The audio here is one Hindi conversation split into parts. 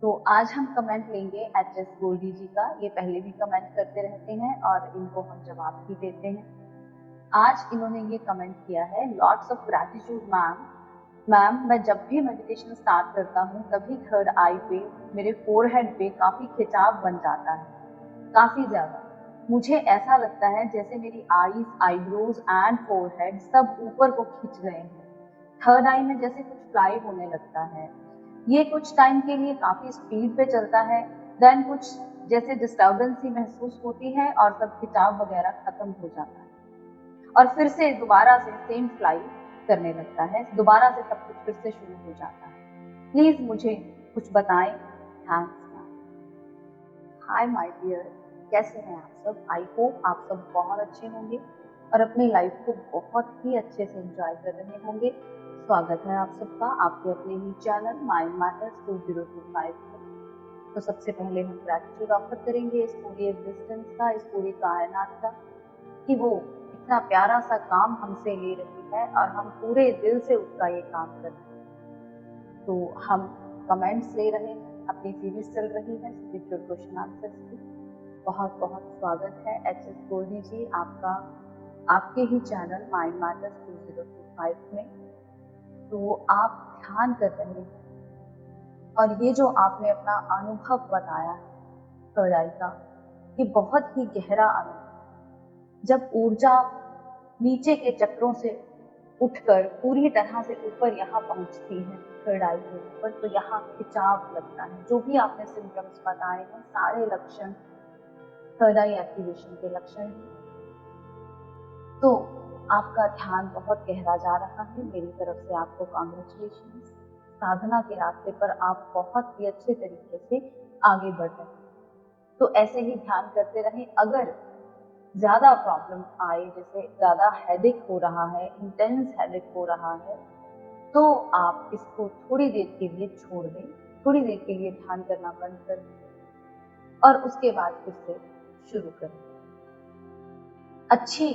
तो आज हम कमेंट लेंगे एच.एस. गोल्डी जी का। ये पहले भी कमेंट करते रहते हैं और इनको हम जवाब भी देते हैं। आज इन्होंने ये कमेंट किया है, लॉट्स ऑफ ग्रैटिट्यूड मैम, मैं जब भी मेडिटेशन स्टार्ट करता हूँ तभी थर्ड आई पे, मेरे फोरहेड पे काफी खिंचाव बन जाता है, काफी ज्यादा। मुझे ऐसा लगता है जैसे मेरी आईज, आईब्रोज एंड फोरहेड सब ऊपर को खिंच गए हैं। थर्ड आई में जैसे कुछ फ्लाई होने लगता है। ये कुछ टाइम के लिए काफी स्पीड पे चलता है, देन कुछ जैसे डिस्टर्बेंस ही महसूस होती है और सब खिंचाव वगैरह खत्म हो जाता है और फिर से दोबारा से सेम फ्लाई करने लगता है, दोबारा से सब कुछ फिर से शुरू हो जाता है। प्लीज मुझे कुछ बताएं। थैंक्स। हाय माय डियर, कैसे हैं आप सब? आई होप आप सब बहुत अच्छे होंगे और अपनी लाइफ को बहुत ही अच्छे से एंजॉय कर रहे होंगे। स्वागत है आप सबका आपके अपने ही चैनल माइंड मैटर्स 2025 में। तो सबसे पहले हम ग्रैटिट्यूड ऑफर करेंगे इस पूरी एग्जिस्टेंस का, इस पूरी कायनात का, कि वो इतना प्यारा सा काम हमसे ले रही है और हम पूरे दिल से उसका ये काम कर रहे हैं। तो हम कमेंट्स ले रहे हैं, अपनी सीरीज चल रही है स्पिरिचुअल क्वेश्चन आंसर्स की। बहुत बहुत स्वागत है एच.एस. गोल्डी जी आपका आपके ही चैनल माइंड मैटर्स 2025 में। तो आप ध्यान कर रहे हैं और ये जो आपने अपना अनुभव बताया है थर्ड आई का, ये बहुत ही गहरा अनुभव। जब ऊर्जा नीचे के चक्रों से उठकर पूरी तरह से ऊपर यहाँ पहुंचती है थर्ड आई के ऊपर, तो यहाँ खिंचाव लगता है। जो भी आपने सिम्टम्स बताए हैं सारे लक्षण थर्ड आई एक्टिवेशन के लक्षण हैं। तो आपका ध्यान बहुत गहरा जा रहा है। मेरी तरफ से आपको कांग्रेचुलेशन। साधना के रास्ते पर आप बहुत ही अच्छे तरीके से आगे बढ़ रहे हैं। तो ऐसे ही ध्यान करते रहें। अगर ज्यादा प्रॉब्लम आए, जैसे ज्यादा हेडेक हो रहा है, इंटेंस हेडेक हो रहा है, तो आप इसको थोड़ी देर के लिए छोड़ दें, थोड़ी देर के लिए ध्यान करना बंद कर दें और उसके बाद फिर से शुरू करें। अच्छी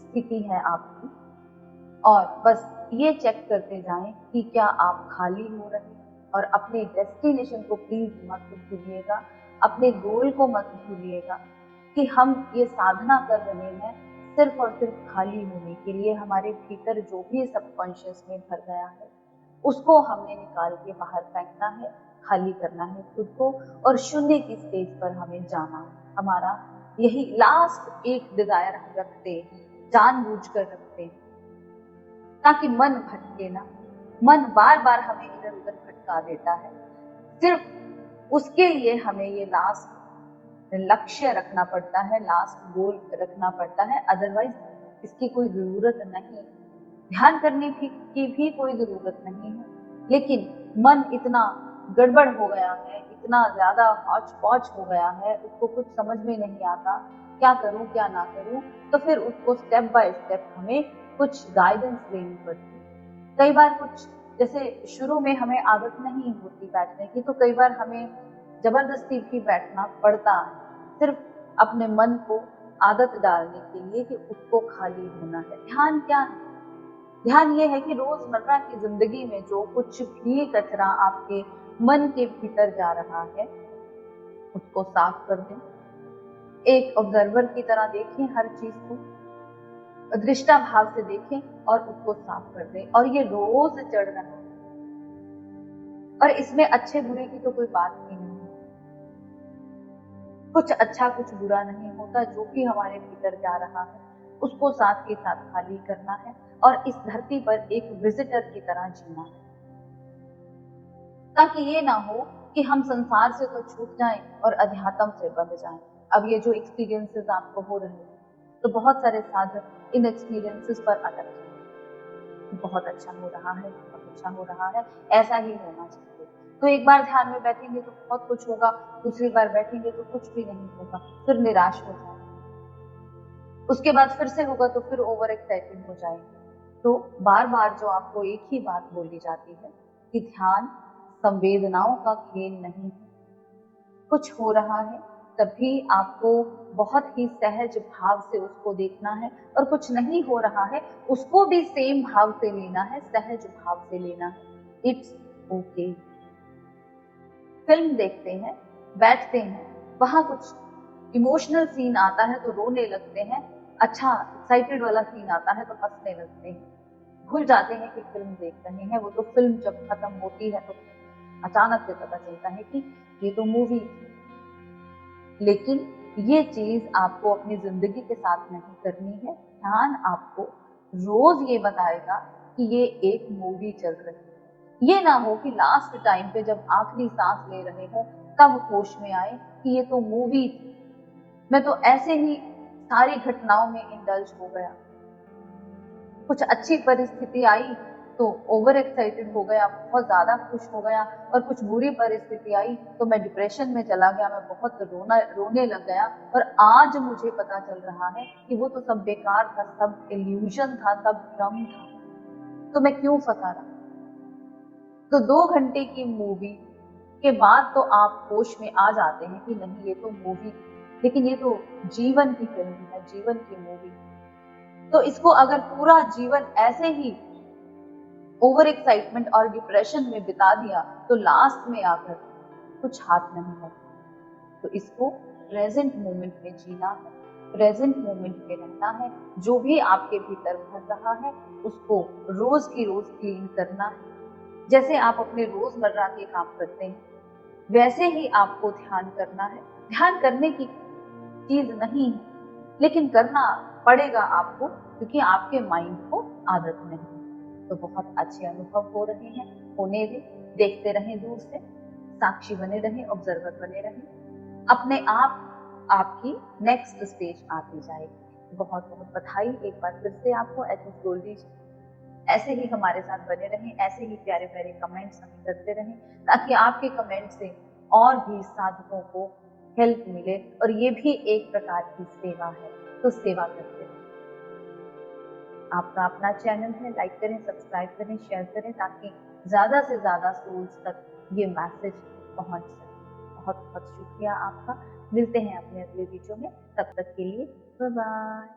स्थिति है आपकी और बस ये चेक करते जाएं कि क्या आप खाली हो रहे हैं। और अपने डेस्टिनेशन को प्लीज मत भूलिएगा, अपने गोल को मत भूलिएगा कि हम ये साधना कर रहे हैं सिर्फ और सिर्फ खाली होने के लिए। हमारे भीतर जो भी सबकॉन्शियस में भर गया है उसको हमने निकाल के बाहर फेंकना है, खाली करना है खुद को और शून्य की स्टेज पर हमें जाना है। हमारा यही लास्ट एक डिजायर हम रखते हैं, जानबूझकर रखते हैं, ताकि मन भटके ना। मन बार बार हमें इधर उधर भटका देता है। सिर्फ उसके लिए हमें ये लास्ट लक्ष्य रखना पड़ता है, लास्ट गोल रखना पड़ता है। अदरवाइज इसकी कोई जरूरत नहीं, ध्यान करने की भी कोई जरूरत नहीं है। लेकिन मन इतना गड़बड़ हो गया है, इतना ज्यादा हौच पौच हो गया है, उसको कुछ समझ में नहीं आता क्या करूं क्या ना करूं। तो फिर उसको स्टेप बाय स्टेप हमें कुछ गाइडेंस लेनी पड़ती है। कई बार कुछ जैसे शुरू में हमें आदत नहीं होती बैठने की, तो कई बार हमें जबरदस्ती भी बैठना पड़ता है, सिर्फ अपने मन को आदत डालने के लिए कि उसको खाली होना है। ध्यान क्या है? ध्यान ये है कि रोजमर्रा की जिंदगी में जो कुछ भी कचरा आपके मन के भीतर जा रहा है उसको साफ कर दें। एक ऑब्जर्वर की तरह देखें, हर चीज को दृष्टा भाव से देखें और उसको साफ कर दें। और ये रोज चढ़ रहा है और इसमें अच्छे बुरे की तो कोई बात ही नहीं है। कुछ अच्छा कुछ बुरा नहीं होता। जो भी हमारे भीतर जा रहा है उसको साथ के साथ खाली करना है और इस धरती पर एक विजिटर की तरह जीना है, ताकि ये ना हो कि हम संसार से तो छूट जाएं और अध्यात्म से बंध जाएं। अब ये जो एक्सपीरियंसेस आपको हो रहे हैं, तो बहुत सारे साधक इन एक्सपीरियंसेस पर अटक जाएं। बहुत अच्छा हो रहा है, बहुत अच्छा हो रहा है, ऐसा ही होना चाहिए। तो एक बार ध्यान में बैठेंगे तो बहुत कुछ होगा, दूसरी बार बैठेंगे तो कुछ भी नहीं होगा, फिर निराश हो जाएंगे। उसके बाद फिर से होगा तो फिर ओवर एक्साइटेड हो जाएंगे। तो बार बार जो आपको एक ही बात बोली जाती है कि ध्यान संवेदनाओं का खेल नहीं है। कुछ हो रहा है तभी आपको बहुत ही सहज भाव से उसको देखना है, और कुछ नहीं हो रहा है उसको भी सेम भाव से लेना है, सहज भाव से लेना है। It's okay. फिल्म देखते हैं, बैठते हैं, वहां कुछ इमोशनल सीन आता है तो रोने लगते हैं, अच्छा एक्साइटेड वाला सीन आता है तो हंसने लगते हैं, भूल जाते हैं कि फिल्म देख रहे हैं। वो तो फिल्म जब खत्म होती है तो अचानक से पता चलता है कि ये तो मूवी। लेकिन ये चीज आपको अपनी जिंदगी के साथ नहीं करनी है। ध्यान आपको रोज ये बताएगा कि ये एक मूवी चल रही है। ये ना हो कि लास्ट टाइम पे जब आखिरी सांस ले रहे हो तब होश में आए कि ये तो मूवी थी, मैं तो ऐसे ही सारी घटनाओं में इंडल्ज हो गया। कुछ अच्छी परिस्थिति आई तो ओवर एक्साइटेड हो गया, बहुत ज्यादा खुश हो गया, और कुछ बुरी परिस्थिति आई तो मैं डिप्रेशन में चला गया, मैं बहुत रोने लग गया। और आज मुझे पता चल रहा है कि वो तो सब बेकार था, सब इल्यूजन था, सब भ्रम था, तो मैं क्यों फंसा रहा। तो 2 घंटे की मूवी के बाद तो आप होश में आ जाते हैं कि नहीं ये तो मूवी, लेकिन ये तो जीवन की फिल्म है, जीवन की मूवी। तो इसको अगर पूरा जीवन ऐसे ही ओवर एक्साइटमेंट और डिप्रेशन में बिता दिया तो लास्ट में आकर कुछ हाथ नहीं है। तो इसको प्रेजेंट मोमेंट में जीना है, प्रेजेंट मोमेंट में रहना है। जो भी आपके भीतर भर रहा है उसको रोज की रोज क्लीन करना है। जैसे आप अपने रोजमर्रा के काम करते हैं वैसे ही आपको ध्यान करना है। ध्यान करने की चीज नहीं है, लेकिन करना पड़ेगा आपको, क्योंकि आपके माइंड को आदत नहीं है। तो बहुत अच्छे अनुभव हो रहे हैं, होने दें, देखते रहें दूर से, साक्षी बने रहें, ऑब्जर्वर बने रहें। अपने आप आपकी नेक्स्ट स्टेज आती जाएगी। बहुत बहुत बधाई एक बार फिर से आपको एचएस गोल्डी जी। ऐसे ही हमारे साथ बने रहें, ऐसे ही प्यारे प्यारे कमेंट्स हमें करते रहें, ताकि आपके कमेंट से और भी साधकों को हेल्प मिले। और ये भी एक प्रकार की सेवा है, तो सेवा करते रहें। आपका अपना चैनल है, लाइक करें, सब्सक्राइब करें, शेयर करें, ताकि ज्यादा से ज्यादा सोल्स तक ये मैसेज पहुंच सके। बहुत बहुत शुक्रिया आपका। मिलते हैं अपने अगले वीडियो में, तब तक के लिए बाय बाय।